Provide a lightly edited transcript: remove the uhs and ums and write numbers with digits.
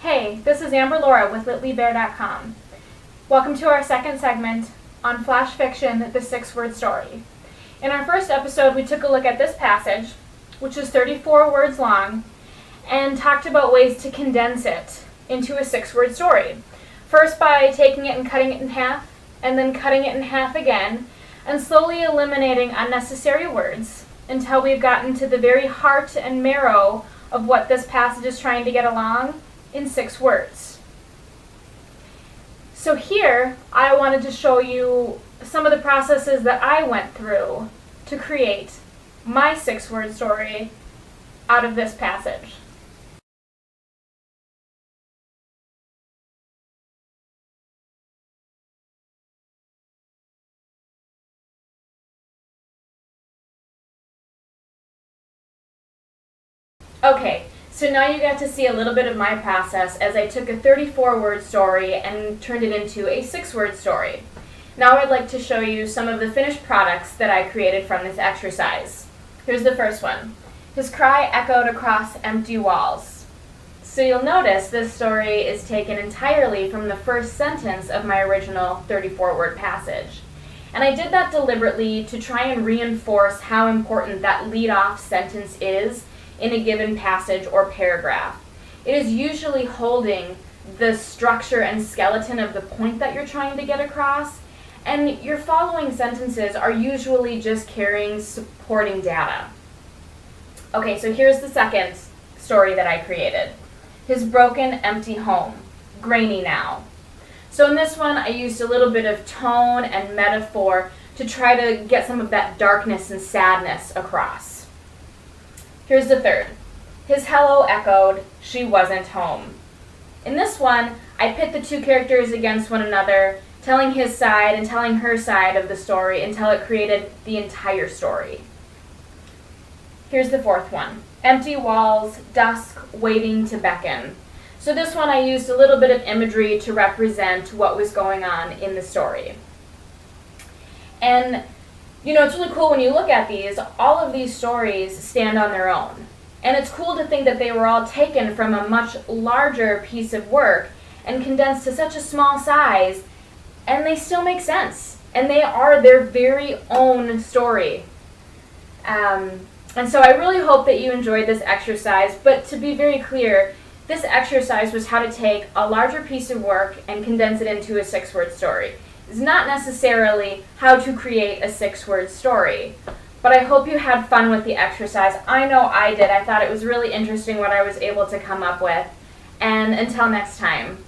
Hey, this is Amber Laura with LitlyBear.com. Welcome to our second segment on Flash Fiction, the Six-Word Story. In our first episode, we took a look at this passage, which is 34 words long, and talked about ways to condense it into a six-word story. First by taking it and cutting it in half, and then cutting it in half again, and slowly eliminating unnecessary words until we've gotten to the very heart and marrow of what this passage is trying to get along in 6 words. So here, I wanted to show you some of the processes that I went through to create my 6-word story out of this passage. Okay, so now you got to see a little bit of my process as I took a 34-word story and turned it into a 6-word story. Now I'd like to show you some of the finished products that I created from this exercise. Here's the first one. His cry echoed across empty walls. So you'll notice this story is taken entirely from the first sentence of my original 34-word passage. And I did that deliberately to try and reinforce how important that lead-off sentence is in a given passage or paragraph. It is usually holding the structure and skeleton of the point that you're trying to get across, and your following sentences are usually just carrying supporting data. Okay, so here's the second story that I created. His broken, empty home, grainy now. So in this one, I used a little bit of tone and metaphor to try to get some of that darkness and sadness across. Here's the third. His hello echoed, she wasn't home. In this one, I pit the two characters against one another, telling his side and telling her side of the story until it created the entire story. Here's the fourth one. Empty walls, dusk, waiting to beckon. So this one I used a little bit of imagery to represent what was going on in the story. And it's really cool when you look at these, all of these stories stand on their own. And it's cool to think that they were all taken from a much larger piece of work and condensed to such a small size, and they still make sense. And they are their very own story. And so I really hope that you enjoyed this exercise, but to be very clear, this exercise was how to take a larger piece of work and condense it into a 6-word story. It's not necessarily how to create a 6-word story, but I hope you had fun with the exercise. I know I did. I thought it was really interesting what I was able to come up with. And until next time.